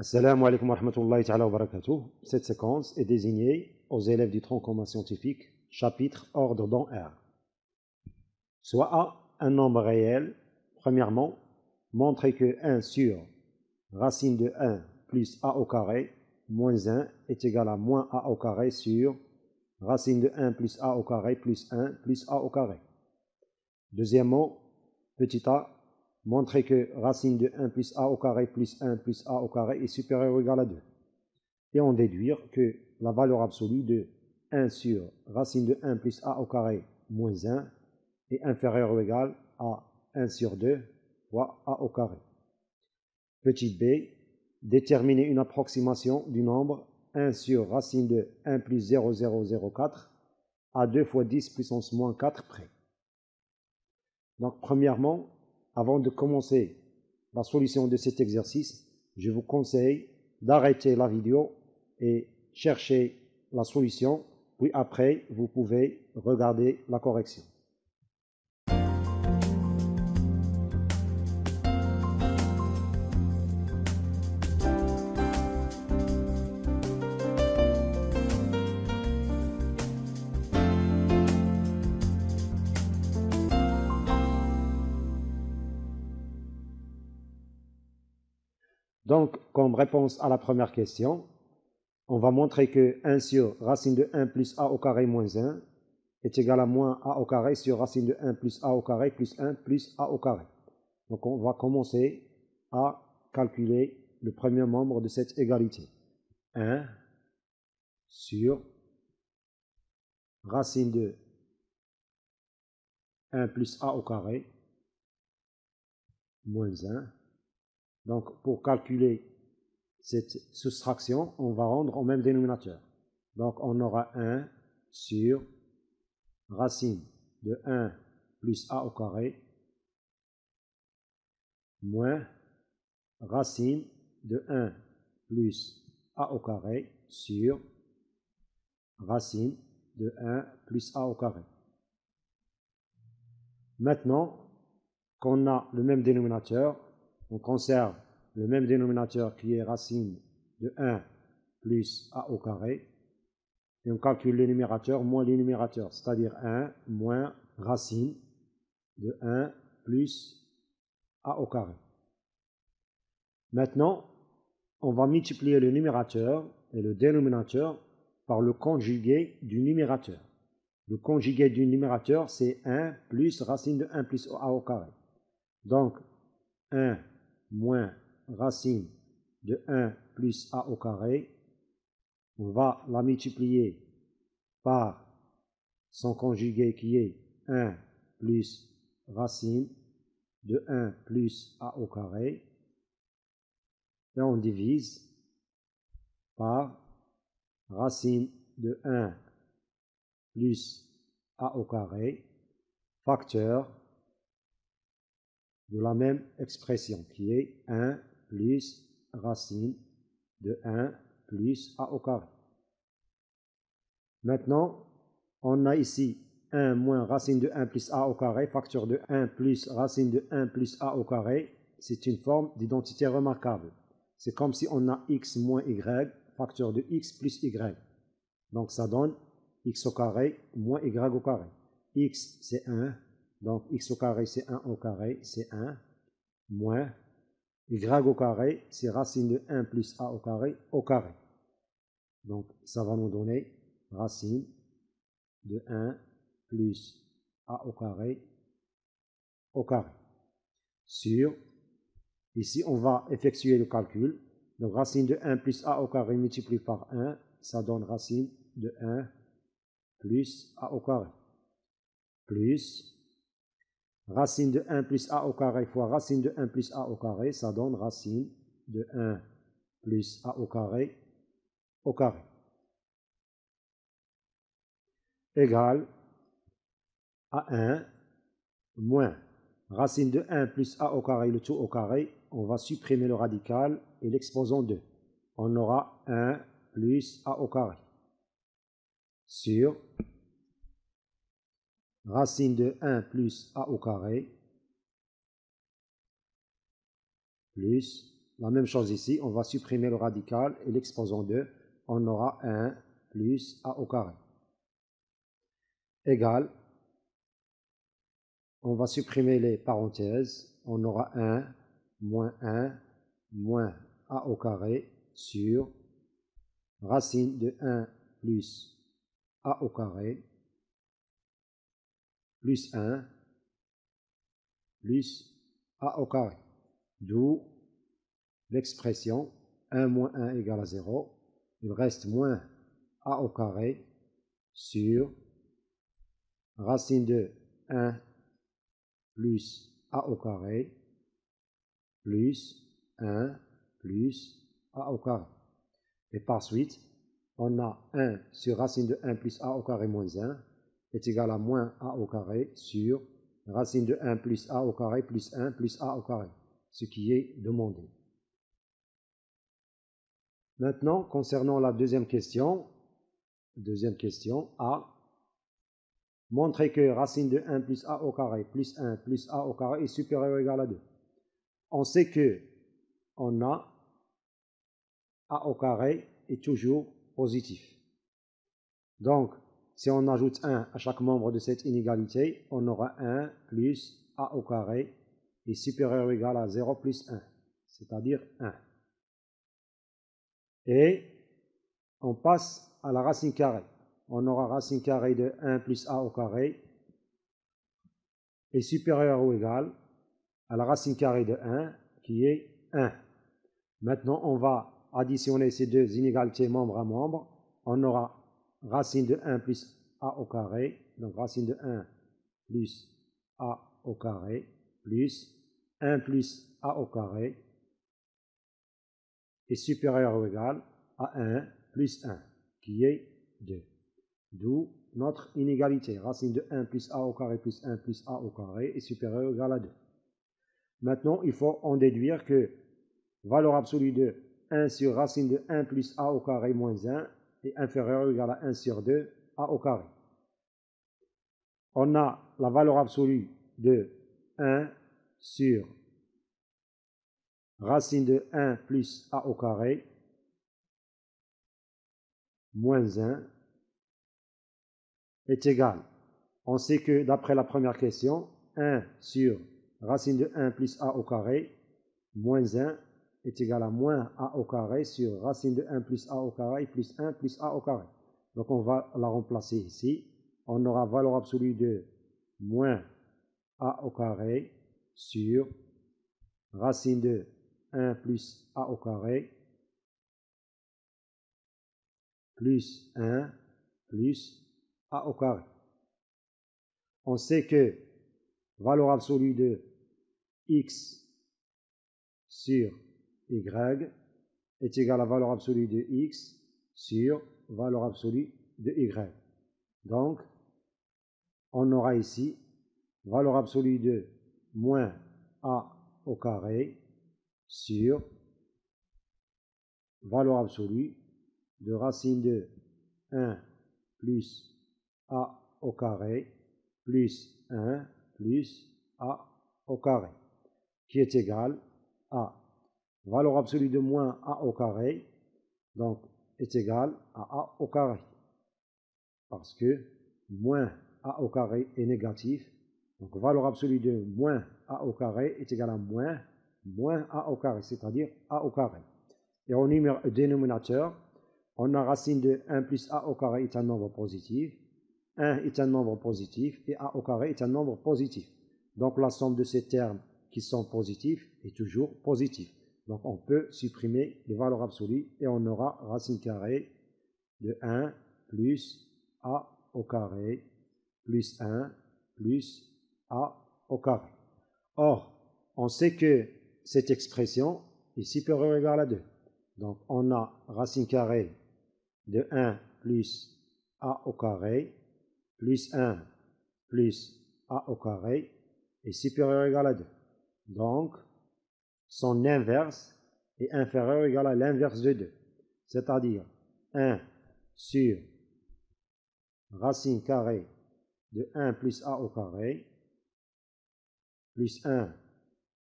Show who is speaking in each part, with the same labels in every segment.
Speaker 1: Assalamu alaikum wa rahmatullahi ta'ala wa barakatuh. Cette séquence est désignée aux élèves du tronc commun scientifique, chapitre ordre dans R. Soit A, un nombre réel. Premièrement, montrer que 1 sur racine de 1 plus A au carré moins 1 est égal à moins A au carré sur racine de 1 plus A au carré plus 1 plus A au carré. Deuxièmement, petit a, montrer que racine de 1 plus A au carré plus 1 plus A au carré est supérieure ou égale à 2. Et en déduire que la valeur absolue de 1 sur racine de 1 plus A au carré moins 1 est inférieure ou égale à 1 sur 2 fois A au carré. Petit b, déterminer une approximation du nombre 1 sur racine de 1 plus 0,004 à 2 fois 10 puissance moins 4 près. Donc premièrement, avant de commencer la solution de cet exercice, je vous conseille d'arrêter la vidéo et chercher la solution, puis après, vous pouvez regarder la correction. Donc, comme réponse à la première question, on va montrer que 1 sur racine de 1 plus A au carré moins 1 est égal à moins A au carré sur racine de 1 plus A au carré plus 1 plus A au carré. Donc, on va commencer à calculer le premier membre de cette égalité. 1 sur racine de 1 plus A au carré moins 1. Donc, pour calculer cette soustraction, on va rendre au même dénominateur. Donc, on aura 1 sur racine de 1 plus A au carré moins racine de 1 plus A au carré sur racine de 1 plus A au carré. Maintenant qu'on a le même dénominateur, on conserve le même dénominateur qui est racine de 1 plus A au carré, et on calcule le numérateur moins le numérateur, c'est-à-dire 1 moins racine de 1 plus A au carré. Maintenant, on va multiplier le numérateur et le dénominateur par le conjugué du numérateur. Le conjugué du numérateur, c'est 1 plus racine de 1 plus A au carré. Donc, 1 moins racine de 1 plus A au carré, on va la multiplier par son conjugué qui est 1 plus racine de 1 plus A au carré, et on divise par racine de 1 plus A au carré, facteur de la même expression qui est 1 plus racine de 1 plus A au carré. Maintenant, on a ici 1 moins racine de 1 plus A au carré, facteur de 1 plus racine de 1 plus A au carré. C'est une forme d'identité remarquable. C'est comme si on a x moins y, facteur de x plus y. Donc ça donne x au carré moins y au carré. X c'est 1, donc x au carré c'est 1 au carré, c'est 1, moins y au carré, c'est racine de 1 plus A au carré au carré. Donc ça va nous donner racine de 1 plus A au carré sur, ici on va effectuer le calcul, donc racine de 1 plus A au carré multiplié par 1, ça donne racine de 1 plus A au carré, plus racine de 1 plus A au carré fois racine de 1 plus A au carré, ça donne racine de 1 plus A au carré, égale à 1 moins racine de 1 plus A au carré, le tout au carré, on va supprimer le radical et l'exposant 2. On aura 1 plus A au carré sur racine de 1 plus A au carré plus La même chose ici, on va supprimer le radical et l'exposant 2. On aura 1 plus a au carré. Égal, on va supprimer les parenthèses. On aura 1 moins a au carré sur racine de 1 plus a au carré plus 1 plus a au carré. D'où l'expression 1 moins 1 égale à 0. Il reste moins a au carré sur racine de 1 plus a au carré plus 1 plus a au carré. Et par suite, on a 1 sur racine de 1 plus a au carré moins 1 est égal à moins a au carré sur racine de 1 plus a au carré plus 1 plus a au carré, ce qui est demandé. Maintenant, concernant la deuxième question A, montrer que racine de 1 plus a au carré plus 1 plus a au carré est supérieur ou égal à 2. On sait que on a a au carré est toujours positif. Donc, si on ajoute 1 à chaque membre de cette inégalité, on aura 1 plus a au carré est supérieur ou égal à 0 plus 1, c'est-à-dire 1. Et on passe à la racine carrée. On aura racine carrée de 1 plus a au carré est supérieur ou égal à la racine carrée de 1 qui est 1. Maintenant, on va additionner ces deux inégalités membre à membre. On aura racine de 1 plus a au carré, donc racine de 1 plus a au carré plus 1 plus a au carré est supérieur ou égal à 1 plus 1 qui est 2. D'où notre inégalité. Racine de 1 plus a au carré plus 1 plus a au carré est supérieur ou égal à 2. Maintenant, il faut en déduire que valeur absolue de 1 sur racine de 1 plus a au carré moins 1 est inférieur ou égal à 1 sur 2 a au carré. On a la valeur absolue de 1 sur racine de 1 plus a au carré moins 1 est égal. On sait que d'après la première question, 1 sur racine de 1 plus a au carré moins 1 est égal à moins a au carré sur racine de 1 plus a au carré plus 1 plus a au carré. Donc on va la remplacer ici. On aura valeur absolue de moins a au carré sur racine de 1 plus a au carré plus 1 plus a au carré. On sait que valeur absolue de x sur y est égale à valeur absolue de x sur valeur absolue de y. Donc, on aura ici valeur absolue de moins a au carré sur valeur absolue de racine de 1 plus a au carré plus 1 plus a au carré, qui est égal à valeur absolue de moins a au carré, donc est égal à a au carré, parce que moins a au carré est négatif, donc valeur absolue de moins a au carré est égal à moins a au carré, c'est-à-dire a au carré. Et au dénominateur, on a racine de 1 plus a au carré est un nombre positif, 1 est un nombre positif et a au carré est un nombre positif. Donc la somme de ces termes qui sont positifs est toujours positive. Donc on peut supprimer les valeurs absolues et on aura racine carrée de 1 plus a au carré plus 1 plus a au carré. Or, on sait que cette expression est supérieure ou égale à 2. Donc on a racine carrée de 1 plus a au carré plus 1 plus a au carré est supérieur ou égal à 2. Donc, son inverse est inférieur ou égal à l'inverse de 2. C'est-à-dire 1 sur racine carrée de 1 plus a au carré plus 1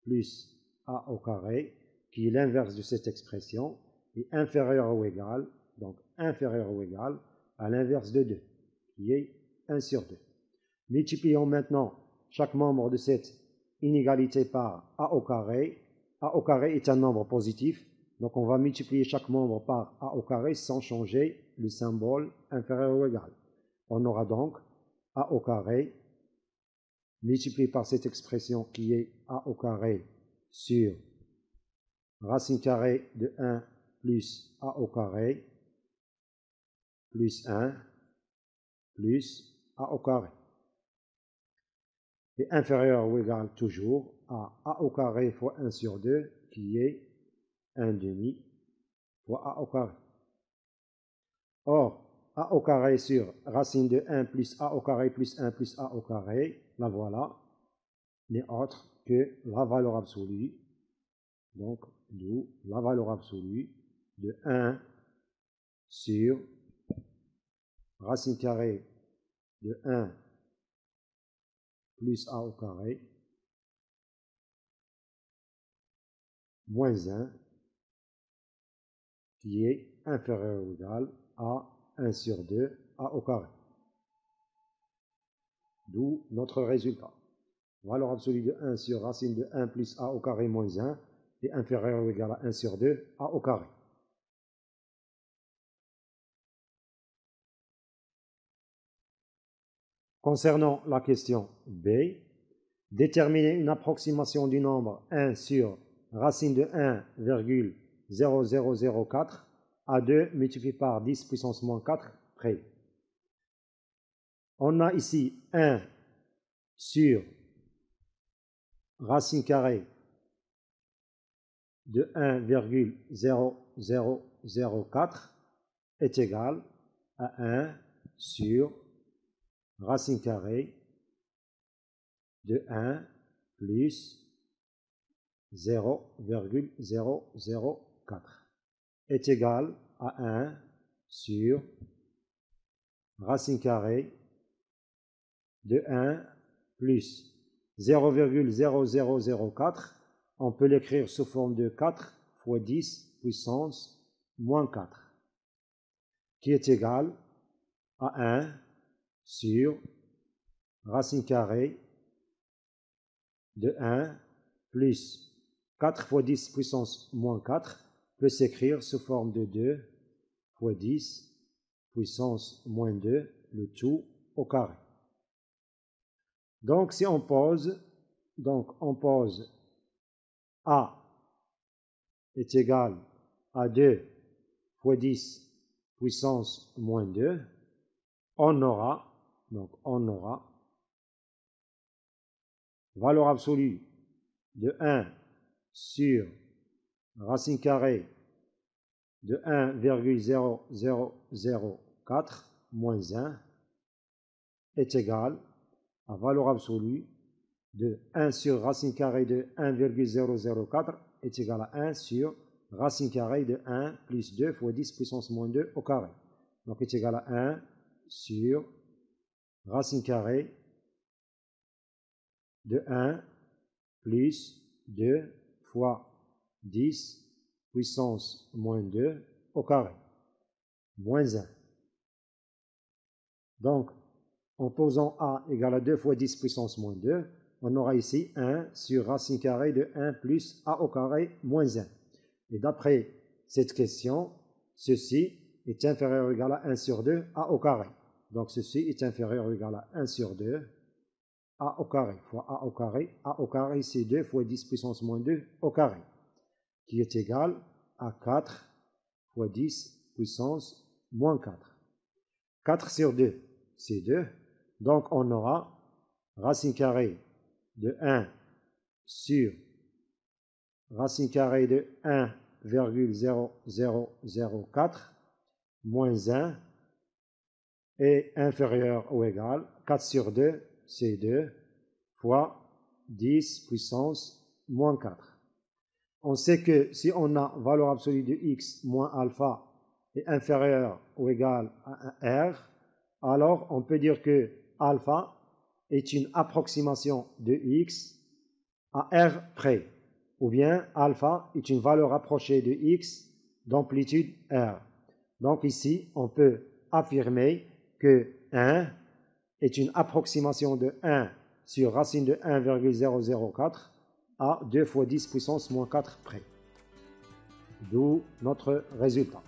Speaker 1: plus a au carré, qui est l'inverse de cette expression, est inférieur ou égal, donc inférieur ou égal à l'inverse de 2, qui est 1 sur 2. Multiplions maintenant chaque membre de cette inégalité par a au carré. A au carré est un nombre positif, donc on va multiplier chaque membre par a au carré sans changer le symbole inférieur ou égal. On aura donc a au carré multiplié par cette expression qui est a au carré sur racine carrée de 1 plus a au carré plus 1 plus a au carré. Et inférieur ou égal toujours à a au carré fois 1 sur 2 qui est 1 demi fois a au carré. Or, a au carré sur racine de 1 plus a au carré plus 1 plus a au carré, la voilà, n'est autre que la valeur absolue, donc d'où la valeur absolue de 1 sur racine carrée de 1 plus a au carré moins 1 qui est inférieur ou égal à 1 sur 2 a au carré. D'où notre résultat. Valeur absolue de 1 sur racine de 1 plus a au carré moins 1 est inférieur ou égal à 1 sur 2 a au carré. Concernant la question B, déterminer une approximation du nombre 1 sur racine de 1,0004 à 2 multiplié par 10 puissance moins 4 près. On a ici 1 sur racine carrée de 1,0004 est égal à 1 sur racine carrée de 1 plus 0,004 est égal à 1 sur racine carrée de 1 plus 0,0004. On peut l'écrire sous forme de 4 fois 10 puissance moins 4, qui est égal à 1 sur racine carrée de 1 plus 4 fois 10 puissance moins 4 peut s'écrire sous forme de 2 fois 10 puissance moins 2, le tout au carré. Donc si on pose, A est égal à 2 fois 10 puissance moins 2, on aura valeur absolue de 1 sur racine carrée de 1,0004 moins 1 est égal à valeur absolue de 1 sur racine carrée de 1,004 est égal à 1 sur racine carrée de 1 plus 2 fois 10 puissance moins 2 au carré. Donc est égal à 1 sur racine carrée de 1 plus 2 fois 10 puissance moins 2 au carré, moins 1. Donc, en posant A égale à 2 fois 10 puissance moins 2, on aura ici 1 sur racine carrée de 1 plus A au carré moins 1. Et d'après cette question, ceci est inférieur ou égal à 1 sur 2 A au carré. Donc ceci est inférieur ou égal à 1 sur 2 A au carré fois A au carré c'est 2 fois 10 puissance moins 2 au carré, qui est égal à 4 fois 10 puissance moins 4. 4 sur 2, c'est 2. Donc on aura racine carrée de 1 sur racine carrée de 1,0004 moins 1 est inférieur ou égal, 4 sur 2, c'est 2, fois 10 puissance moins 4. On sait que si on a valeur absolue de x moins alpha est inférieur ou égal à 1 r, alors on peut dire que alpha est une approximation de x à r près. ou bien alpha est une valeur approchée de x d'amplitude r. Donc ici, on peut affirmer que 1 est une approximation de 1 sur racine de 1,004 à 2 fois 10 puissance moins 4 près. D'où notre résultat.